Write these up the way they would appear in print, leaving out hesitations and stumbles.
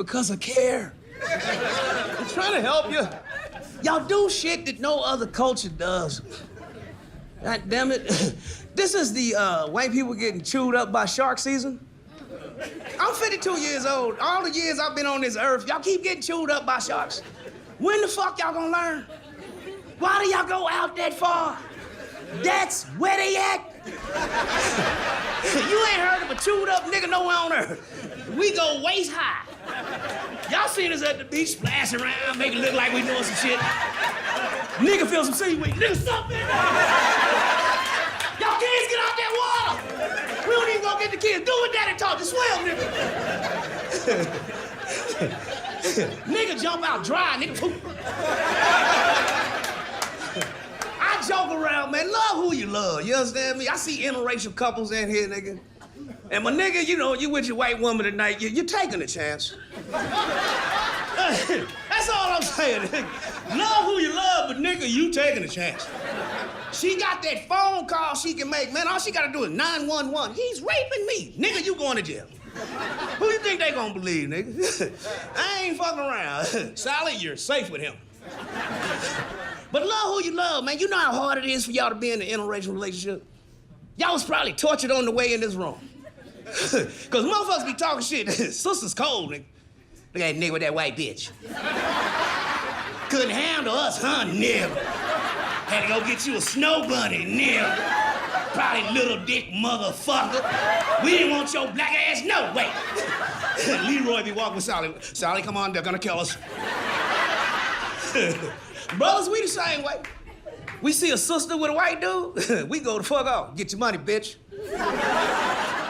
because I care. I'm trying to help you. Y'all do shit that no other culture does. God damn it. This is the white people getting chewed up by shark season. I'm 52 years old. All the years I've been on this earth, y'all keep getting chewed up by sharks. When the fuck y'all gonna learn? Why do y'all go out that far? That's where they at. You ain't heard of a chewed up nigga nowhere on earth. We go waist high. Y'all seen us at the beach splashing around, making it look like we doing some shit. Nigga feel some seaweed. Nigga, something. Y'all kids get out that water. We don't even go get the kids. Do what daddy taught you. Swim, nigga. Nigga jump out dry, nigga. I joke around, man. Love who you love. You understand me? I see interracial couples in here, nigga. And my nigga, you know, you with your white woman tonight, you're taking a chance. That's all I'm saying, nigga. Love who you love, but nigga, you taking a chance. She got that phone call she can make, man. All she gotta do is 911. He's raping me. Nigga, you going to jail. Who you think they gonna believe, nigga? I ain't fucking around. Sally, you're safe with him. But love who you love, man. You know how hard it is for y'all to be in an interracial relationship? Y'all was probably tortured on the way in this room. Cause motherfuckers be talking shit. Sister's cold, nigga. Look at that nigga with that white bitch. Couldn't handle us, huh, nigga? Had to go get you a snow bunny, nigga. Probably little dick motherfucker. We didn't want your black ass, no way. Leroy be walking with Sally. Sally, come on, they're gonna kill us. Brothers, we the same way. We see a sister with a white dude, we go the fuck off. Get your money, bitch.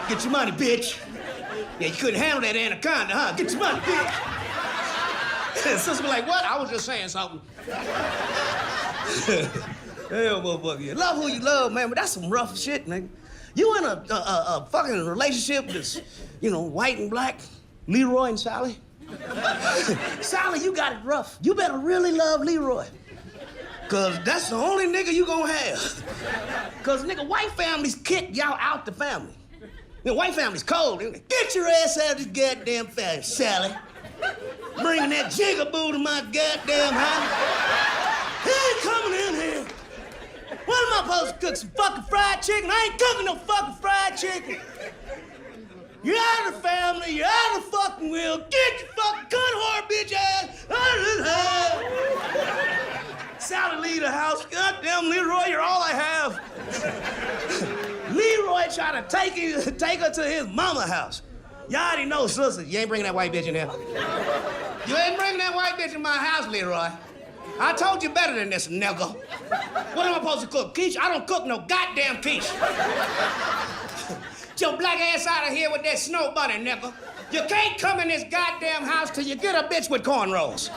Get your money, bitch. Yeah, you couldn't handle that anaconda, huh? Get your money, bitch. Sister be like, what? I was just saying something. Hell, motherfucker. Love who you love, man, but that's some rough shit, nigga. You in a fucking relationship that's, you know, white and black, Leroy and Sally. Sally, you got it rough. You better really love Leroy. Cause that's the only nigga you gonna have. Cause nigga, white families kick y'all out the family. You know, white families cold. Get your ass out of this goddamn family, Sally. Bringing that jigaboo to my goddamn house. He ain't coming in here. What am I supposed to cook, some fucking fried chicken? I ain't cooking no fucking fried chicken. You're out of the family, you're out of the fucking will. Get your fucking cunt whore bitch ass out of this house. Sally leave the house. Goddamn, Leroy, you're all I have. Leroy tried to take her to his mama house. You already know, sister, you ain't bringing that white bitch in here. You ain't bringing that white bitch in my house, Leroy. I told you better than this, nigga. What am I supposed to cook? Quiche? I don't cook no goddamn quiche. Get your black ass out of here with that snow bunny, nigga. You can't come in this goddamn house till you get a bitch with cornrows.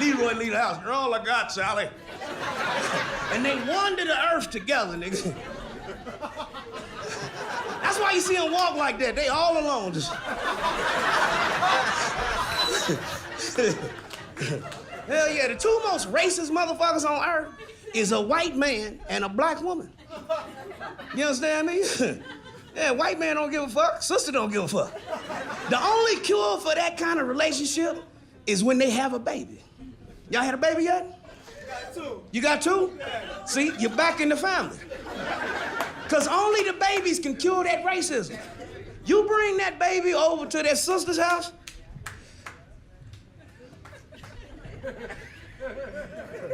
Leroy leave the house. You're all I got, Sally. And they wander the earth together, nigga. That's why you see them walk like that. They all alone. Just... Hell yeah, the two most racist motherfuckers on earth is a white man and a black woman. You understand me? Yeah, white man don't give a fuck, sister don't give a fuck. The only cure for that kind of relationship is when they have a baby. Y'all had a baby yet? Got two. You got two? Yeah. See, you're back in the family. Because only the babies can cure that racism. You bring that baby over to their sister's house.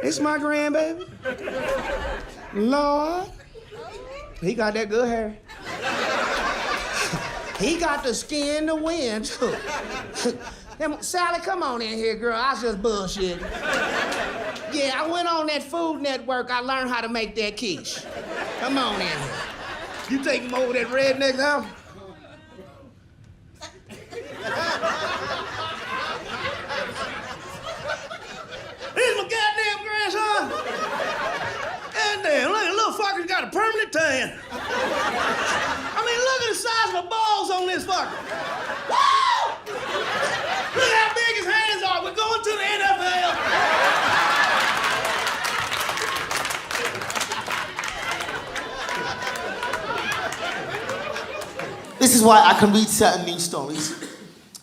It's my grandbaby. Lord. He got that good hair. He got the skin to win, too. Sally, come on in here, girl. I was just bullshitting. Yeah, I went on that Food Network. I learned how to make that quiche. Come on in here. You take him over that redneck's house? Here's my goddamn grandson. Goddamn, look, little fucker's got a permanent tan. I mean, look at the size of the balls on this fucker. Woo! Look how big his hands are. We're going to the NFL. This is why I can read certain news stories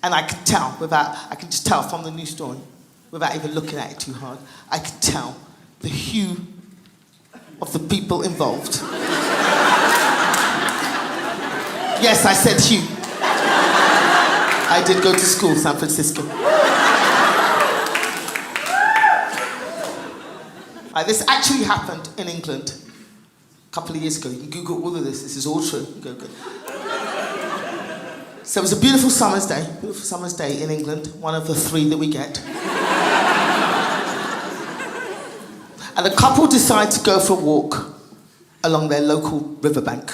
And I could just tell from the news story, without even looking at it too hard, I could tell the hue of the people involved. Yes, I said hue. I did go to school, San Francisco. This actually happened in England a couple of years ago. You can Google all of this. This is all true. Go. So it was a beautiful summer's day in England, one of the 3 that we get. And a couple decide to go for a walk along their local riverbank.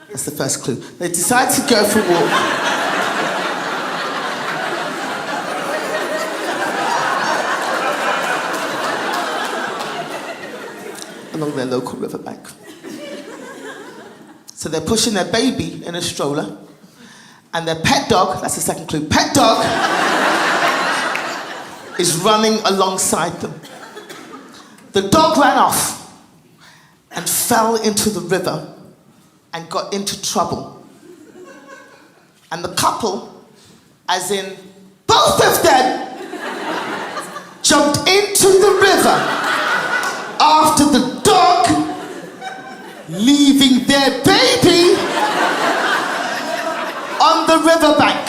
That's the first clue. They decide to go for a walk along their local riverbank. So they're pushing their baby in a stroller, and their pet dog, that's the second clue, pet dog is running alongside them. The dog ran off and fell into the river and got into trouble. And the couple, as in both of them, jumped into the river after the dog, leaving their baby on the riverbank.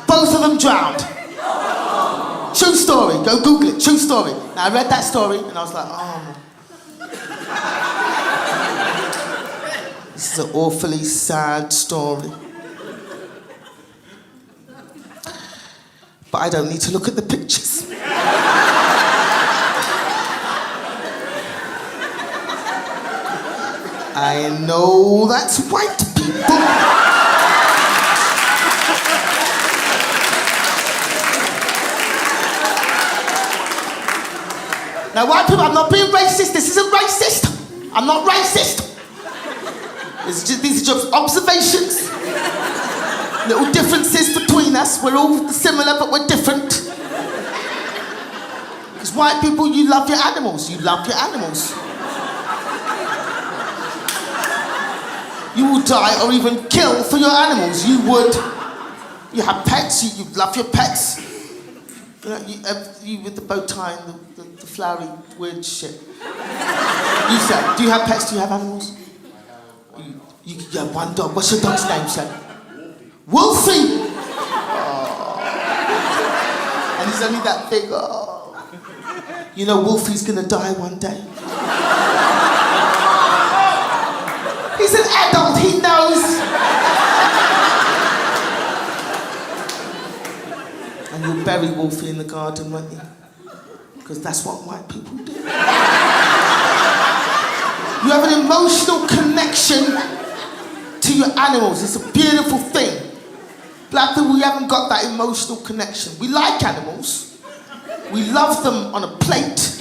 Both of them drowned. True story. Go Google it. True story. Now, I read that story and I was like, oh. This is an awfully sad story. But I don't need to look at the pictures. I know that's white people. Now, white people, I'm not being racist. This isn't racist. I'm not racist. These are just observations. Little differences between us. We're all similar, but we're different. Because white people, you love your animals. You love your animals. You will die or even kill for your animals. You would. You have pets. You love your pets. You with the bow tie and the flowery weird shit. You said, do you have pets? Do you have animals? You have one dog. What's your dog's name, son? Wolfie! Oh. And he's only that big. Oh. You know Wolfie's gonna die one day. He's an adult, he knows. And you'll bury Wolfie in the garden, won't you? Because that's what white people do. You have an emotional connection to your animals. It's a beautiful thing. Black people, we haven't got that emotional connection. We like animals. We love them on a plate.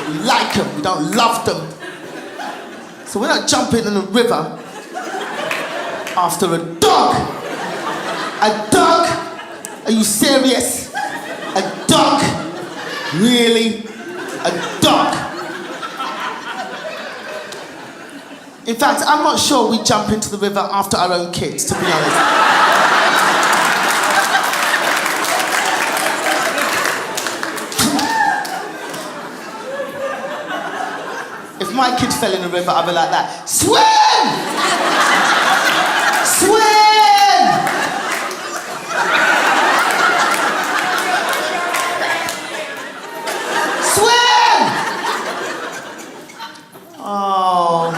We like them, we don't love them. So we're not jumping in the river after a dog. A dog? Are you serious? A dog? Really? A dog? In fact, I'm not sure we jump into the river after our own kids, to be honest. If my kid fell in the river, I'd be like that. Swim! Swim! Swim! Oh.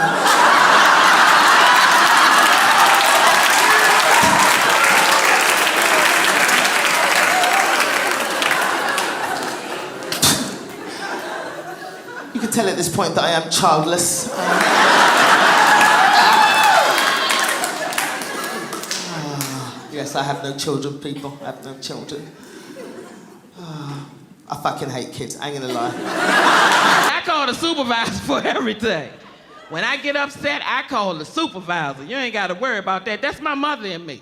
You can tell at this point that I am childless. Yes, I have no children, people. I have no children. I fucking hate kids, I ain't gonna lie. I call the supervisor for everything. When I get upset, I call the supervisor. You ain't gotta worry about that. That's my mother and me.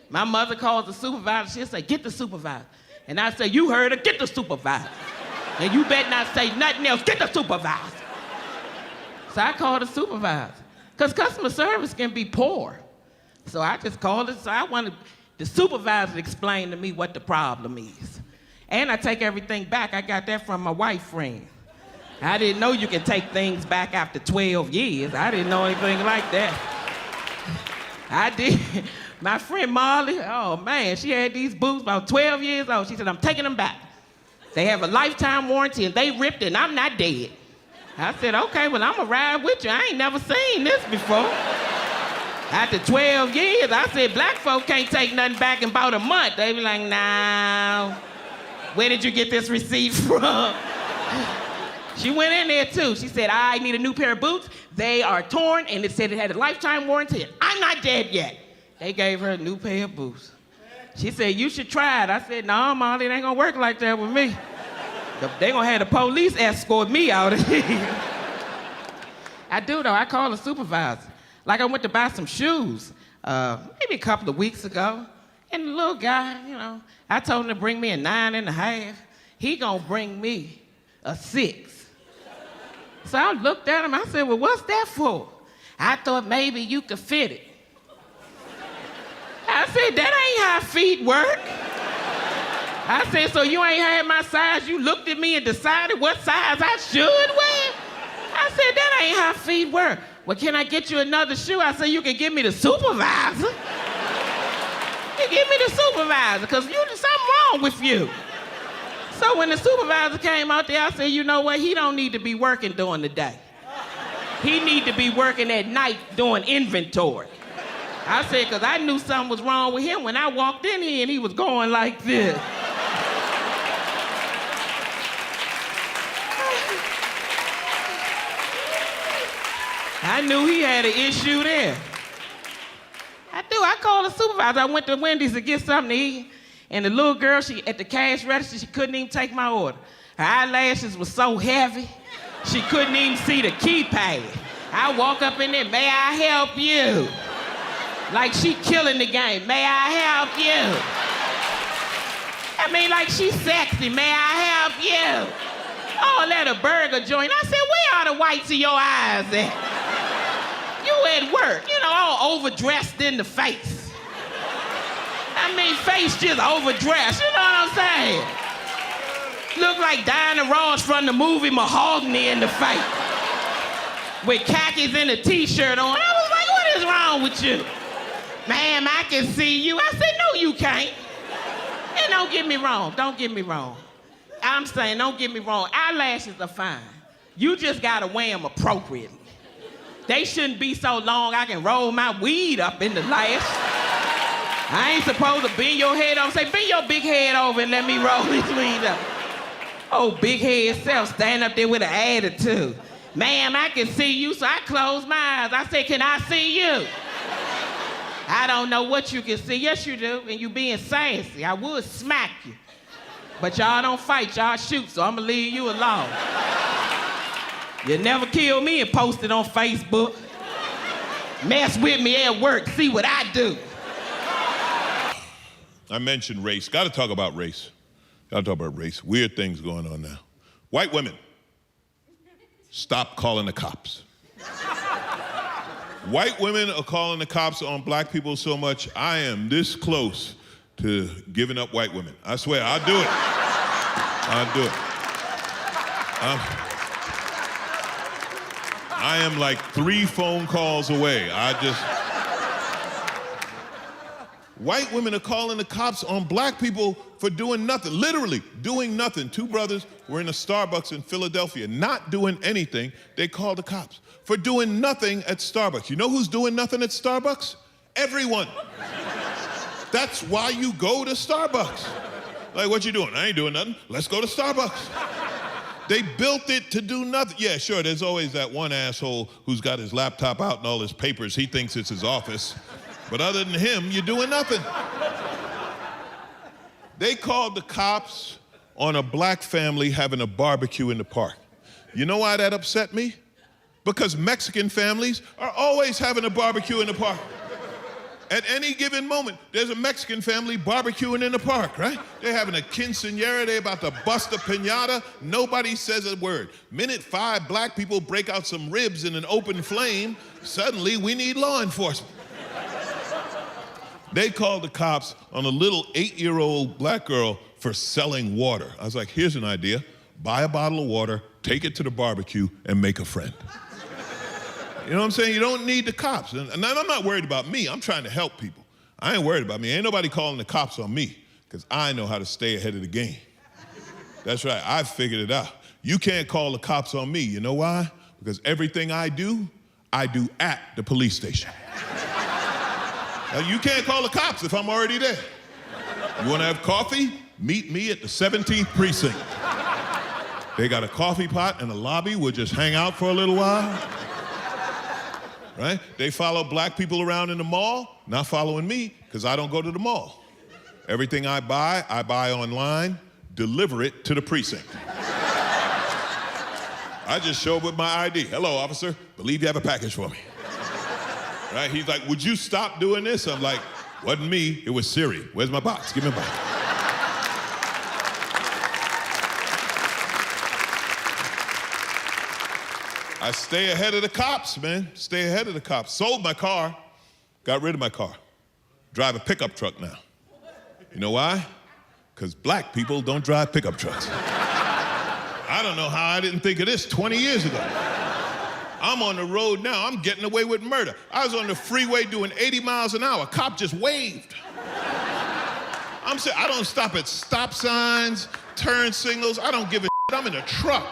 My mother calls the supervisor, she'll say, get the supervisor. And I say, you heard her, get the supervisor. And you better not say nothing else, get the supervisor. So I call the supervisor. Because customer service can be poor. So I just called it, so I wanted the supervisor to explain to me what the problem is. And I take everything back. I got that from my wife friend. I didn't know you can take things back after 12 years. I didn't know anything like that. I did. My friend Molly, oh man, she had these boots about 12 years old. She said, I'm taking them back. They have a lifetime warranty and they ripped it and I'm not dead. I said, okay, well, I'm gonna ride with you. I ain't never seen this before. After 12 years, I said, black folk can't take nothing back in about a month. They be like, nah, where did you get this receipt from? She went in there too. She said, I need a new pair of boots. They are torn and it said it had a lifetime warranty. I'm not dead yet. They gave her a new pair of boots. She said, you should try it. I said, no, Molly, it ain't gonna work like that with me. They gonna have the police escort me out of here. I do though, I call the supervisor. Like I went to buy some shoes, maybe a couple of weeks ago, and the little guy, you know, I told him to bring me a 9.5. He gonna bring me a 6. So I looked at him, I said, well, what's that for? I thought maybe you could fit it. I said, that ain't how feet work. I said, so you ain't had my size? You looked at me and decided what size I should wear? I said, that ain't how feet work. Well, can I get you another shoe? I said, you can give me the supervisor. You give me the supervisor, because there's something wrong with you. So when the supervisor came out there, I said, you know what? He don't need to be working during the day. He need to be working at night doing inventory. I said, because I knew something was wrong with him when I walked in here and he was going like this. I knew he had an issue there. I called the supervisor. I went to Wendy's to get something to eat, and the little girl, at the cash register, she couldn't even take my order. Her eyelashes were so heavy, she couldn't even see the keypad. I walk up in there, may I help you? Like she killing the game, may I help you? I mean, like she's sexy, may I help you? Oh, let a burger joint. I said, where are the whites of your eyes at? You at work, you know, all overdressed in the face. I mean, face just overdressed, you know what I'm saying? Look like Diana Ross from the movie Mahogany in the face. With khakis and a t-shirt on. I was like, what is wrong with you? Ma'am, I can see you. I said, no, you can't. And don't get me wrong. I'm saying, don't get me wrong, eyelashes are fine. You just gotta wear them appropriately. They shouldn't be so long I can roll my weed up in the lash. I ain't supposed to bend your head over. Say, bend your big head over and let me roll this weed up. Oh, big head self, stand up there with an attitude. Ma'am, I can see you, so I closed my eyes. I said, can I see you? I don't know what you can see. Yes, you do, and you being sassy. I would smack you. But y'all don't fight, y'all shoot, so I'm gonna leave you alone. You never kill me and post it on Facebook. Mess with me at work, see what I do. I mentioned race. Gotta talk about race. Weird things going on now. White women, stop calling the cops. White women are calling the cops on black people so much, I am this close to giving up white women. I swear, I'll do it. I am like 3 phone calls away. White women are calling the cops on black people for doing nothing, literally doing nothing. 2 brothers were in a Starbucks in Philadelphia, not doing anything. They called the cops for doing nothing at Starbucks. You know who's doing nothing at Starbucks? Everyone. That's why you go to Starbucks. Like, what you doing? I ain't doing nothing. Let's go to Starbucks. They built it to do nothing. Yeah, sure, there's always that one asshole who's got his laptop out and all his papers. He thinks it's his office. But other than him, you're doing nothing. They called the cops on a black family having a barbecue in the park. You know why that upset me? Because Mexican families are always having a barbecue in the park. At any given moment, there's a Mexican family barbecuing in the park, right? They're having a quinceañera, they're about to bust a piñata. Nobody says a word. Minute 5, black people break out some ribs in an open flame. Suddenly, we need law enforcement. They called the cops on a little 8-year-old black girl for selling water. I was like, here's an idea. Buy a bottle of water, take it to the barbecue, and make a friend. You know what I'm saying? You don't need the cops. And I'm not worried about me. I'm trying to help people. I ain't worried about me. Ain't nobody calling the cops on me because I know how to stay ahead of the game. That's right. I figured it out. You can't call the cops on me. You know why? Because everything I do at the police station. Now, you can't call the cops if I'm already there. You want to have coffee? Meet me at the 17th precinct. They got a coffee pot in the lobby. We'll just hang out for a little while. Right? They follow black people around in the mall, not following me, because I don't go to the mall. Everything I buy online, deliver it to the precinct. I just show up with my ID. Hello, officer. Believe you have a package for me. Right? He's like, would you stop doing this? I'm like, wasn't me, it was Siri. Where's my box? Give me a box. I stay ahead of the cops, man. Stay ahead of the cops. Sold my car, got rid of my car. Drive a pickup truck now. You know why? Because black people don't drive pickup trucks. I don't know how I didn't think of this 20 years ago. I'm on the road now, I'm getting away with murder. I was on the freeway doing 80 miles an hour. Cop just waved. I'm saying, I don't stop at stop signs, turn signals. I don't give a shit. I'm in a truck.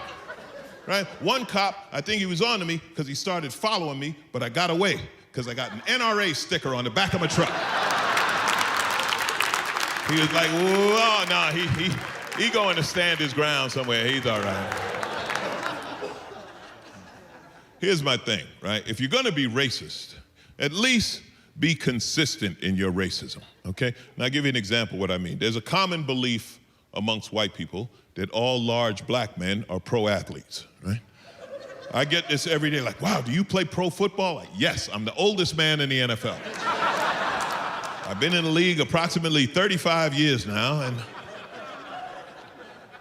Right? One cop, I think he was on to me because he started following me, but I got away because I got an NRA sticker on the back of my truck. He was like, whoa, no, he going to stand his ground somewhere. He's all right. Here's my thing, right? If you're gonna be racist, at least be consistent in your racism, okay? And I'll give you an example of what I mean. There's a common belief amongst white people that all large black men are pro athletes, right? I get this every day, like, wow, do you play pro football? Like, yes, I'm the oldest man in the NFL. I've been in the league approximately 35 years now,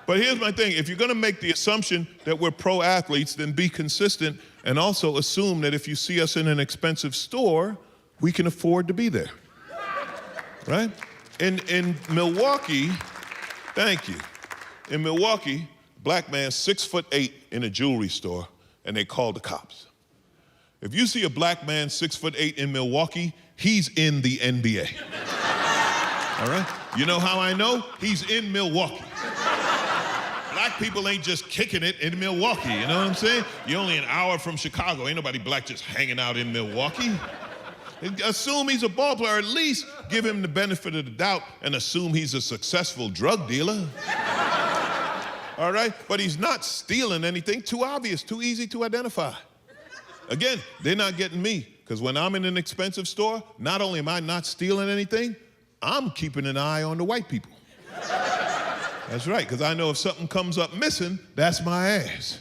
but here's my thing, if you're gonna make the assumption that we're pro athletes, then be consistent and also assume that if you see us in an expensive store, we can afford to be there, right? In Milwaukee, thank you. In Milwaukee, black man 6'8" in a jewelry store, and they called the cops. If you see a black man 6'8" in Milwaukee, he's in the NBA. All right? You know how I know? He's in Milwaukee. Black people ain't just kicking it in Milwaukee, you know what I'm saying? You're only an hour from Chicago. Ain't nobody black just hanging out in Milwaukee. Assume he's a ball player, at least give him the benefit of the doubt and assume he's a successful drug dealer. All right? But he's not stealing anything. Too obvious, too easy to identify. Again, they're not getting me, because when I'm in an expensive store, not only am I not stealing anything, I'm keeping an eye on the white people. That's right, because I know if something comes up missing, that's my ass.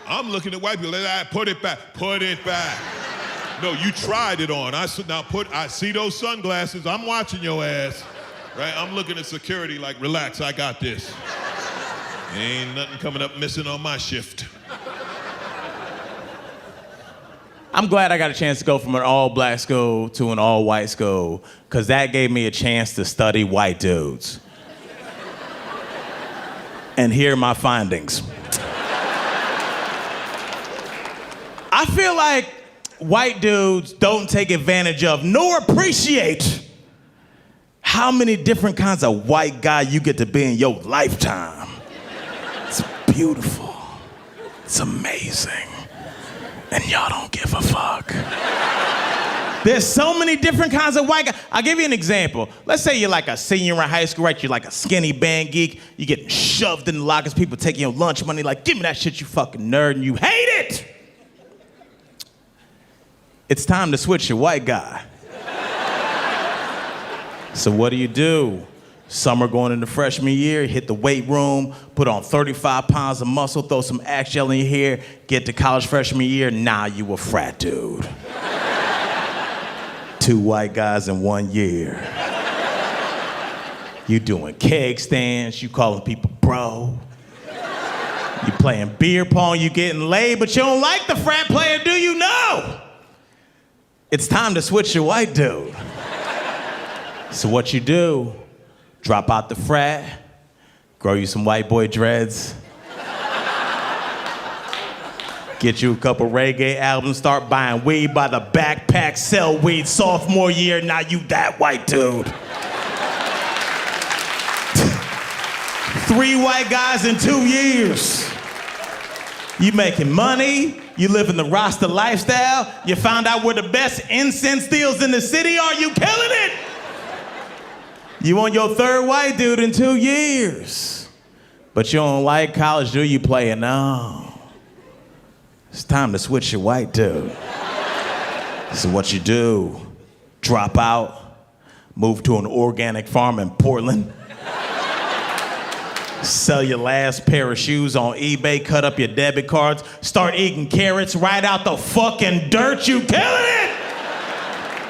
I'm looking at white people, like, put it back, put it back. No, you tried it on. I see those sunglasses, I'm watching your ass. Right, I'm looking at security like, relax, I got this. Ain't nothing coming up missing on my shift. I'm glad I got a chance to go from an all-black school to an all-white school, because that gave me a chance to study white dudes. And here are my findings. I feel like white dudes don't take advantage of nor appreciate how many different kinds of white guy you get to be in your lifetime. It's beautiful. It's amazing. And y'all don't give a fuck. There's so many different kinds of white guys. I'll give you an example. Let's say you're like a senior in high school, right? You're like a skinny band geek. You're getting shoved in the lockers. People taking your lunch money like, give me that shit, you fucking nerd, and you hate it. It's time to switch your white guy. So what do? Summer going into freshman year, hit the weight room, put on 35 pounds of muscle, throw some Axe gel in your hair, get to college freshman year, now you a frat dude. 2 white guys in 1 year. You doing keg stands, you calling people bro. You playing beer pong, you getting laid, but you don't like the frat player, do you know? It's time to switch your white dude. So what you do, drop out the frat, grow you some white boy dreads, get you a couple reggae albums, start buying weed by the backpack, sell weed sophomore year, now you that white dude. 3 white guys in 2 years. You making money, you living the Rasta lifestyle, you found out where the best incense deals in the city are, you killing it. You on your 3rd white dude in 2 years. But you don't like college, do you playing? No. It's time to switch your white dude. So what you do, drop out, move to an organic farm in Portland, sell your last pair of shoes on eBay, cut up your debit cards, start eating carrots right out the fucking dirt, you killing it!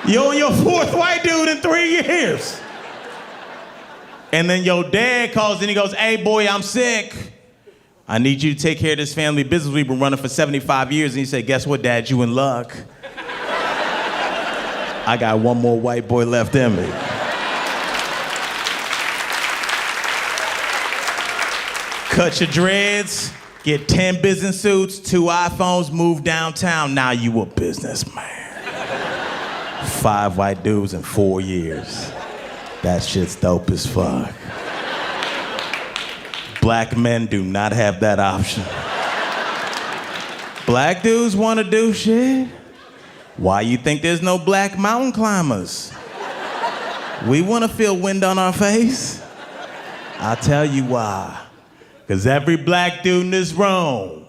You're your 4th white dude in 3 years. And then your dad calls and he goes, hey boy, I'm sick. I need you to take care of this family business we've been running for 75 years. And you say, guess what, Dad, you in luck. I got 1 more white boy left in me. Cut your dreads, get 10 business suits, 2 iPhones, move downtown, now you a businessman. 5 white dudes in 4 years. That shit's dope as fuck. Black men do not have that option. Black dudes want to do shit. Why you think there's no black mountain climbers? We want to feel wind on our face. I'll tell you why. Because every black dude in this room,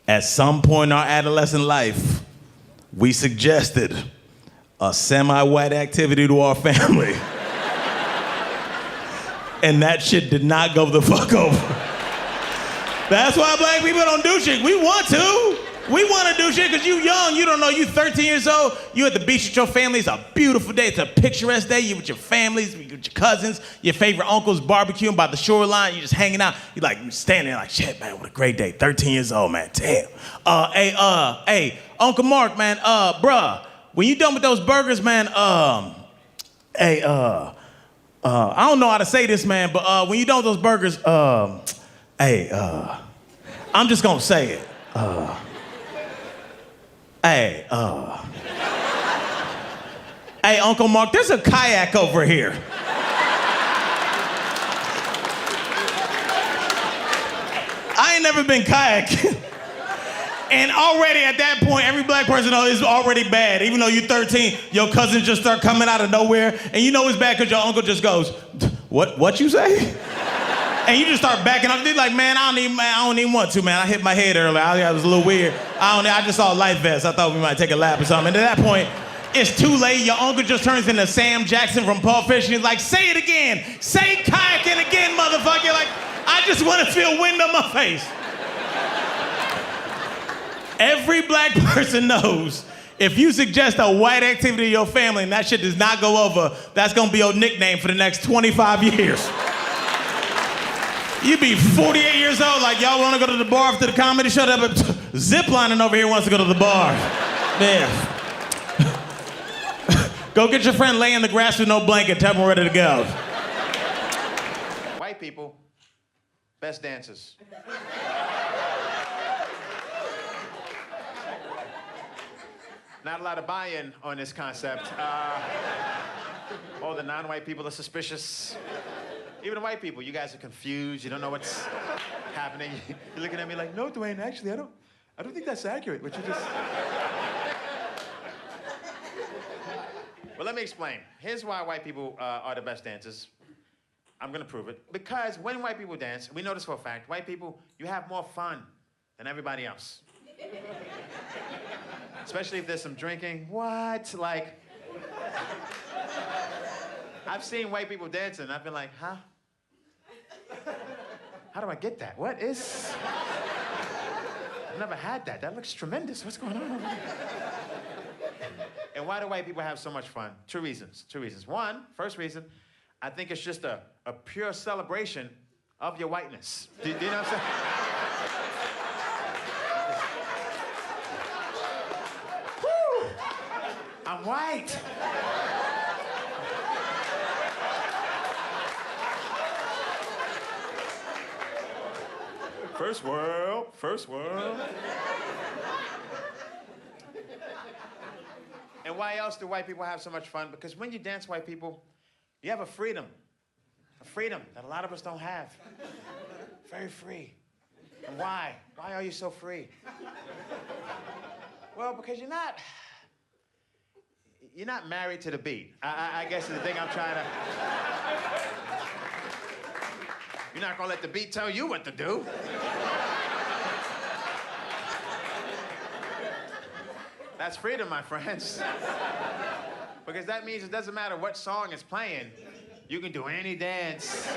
at some point in our adolescent life, we suggested a semi-white activity to our family. And that shit did not go the fuck over. That's why black people don't do shit. We want to. We want to do shit because you young. You don't know. You 13 years old. You at the beach with your family. It's a beautiful day. It's a picturesque day. You with your families, with your cousins, your favorite uncles barbecuing by the shoreline. You just hanging out. You like standing there like, shit, man, what a great day. 13 years old, man. Damn. Hey, Uncle Mark, man. Bruh, when you done with those burgers, man. I don't know how to say this, man, but when you done with those burgers, I'm just gonna say it. Hey, Uncle Mark, there's a kayak over here. I ain't never been kayaking. And already at that point, every black person is already bad. Even though you're 13, your cousins just start coming out of nowhere, and you know it's bad because your uncle just goes, what you say? And you just start backing up. They're like, man, I don't even want to, man. I hit my head earlier. I was a little weird. I just saw a life vest. I thought we might take a lap or something. And at that point, it's too late. Your uncle just turns into Sam Jackson from Pulp Fiction. He's like, say it again. Say kayaking again, motherfucker. You're like, I just want to feel wind on my face. Every black person knows if you suggest a white activity to your family and that shit does not go over, that's gonna be your nickname for the next 25 years. You be 48 years old, like, y'all wanna go to the bar after the comedy show? But ziplining over here wants to go to the bar. Yeah. Go get your friend lay in the grass with no blanket, tell him we're ready to go. White people, best dancers. Not a lot of buy-in on this concept. All the non-white people are suspicious. Even the white people, you guys are confused. You don't know what's happening. You're looking at me like, no, Dwayne, actually, I don't think that's accurate. What you just... Well, let me explain. Here's why white people are the best dancers. I'm gonna prove it. Because when white people dance, we know this for a fact, white people, you have more fun than everybody else. Especially if there's some drinking. What? Like, I've seen white people dancing, and I've been like, huh? How do I get that? What is? I've never had that. That looks tremendous. What's going on over there? And why do white people have so much fun? Two reasons. One, first reason, I think it's just a pure celebration of your whiteness. Do you know what I'm saying? Woo! I'm white. First world. And why else do white people have so much fun? Because when you dance, white people, you have a freedom that a lot of us don't have. Very free. And why? Why are you so free? Well, because you're not married to the beat. I guess is the thing I'm trying to... You're not gonna let the beat tell you what to do. That's freedom, my friends. Because that means it doesn't matter what song is playing, you can do any dance.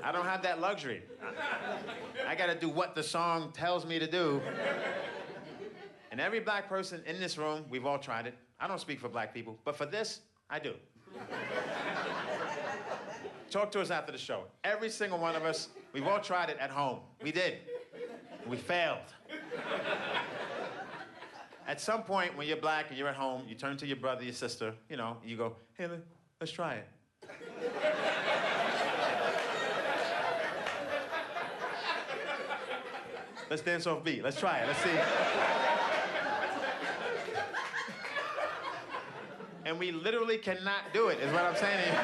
I don't have that luxury. I gotta do what the song tells me to do. And every black person in this room, we've all tried it. I don't speak for black people, but for this, I do. Talk to us after the show. Every single one of us, we've all tried it at home. We did. We failed. At some point, when you're black and you're at home, you turn to your brother, your sister, you know, you go, hey, let's try it. Let's dance off beat. Let's try it. Let's see. And we literally cannot do it, is what I'm saying to you.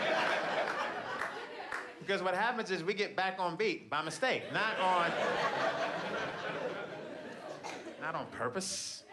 Because what happens is we get back on beat by mistake, not on purpose.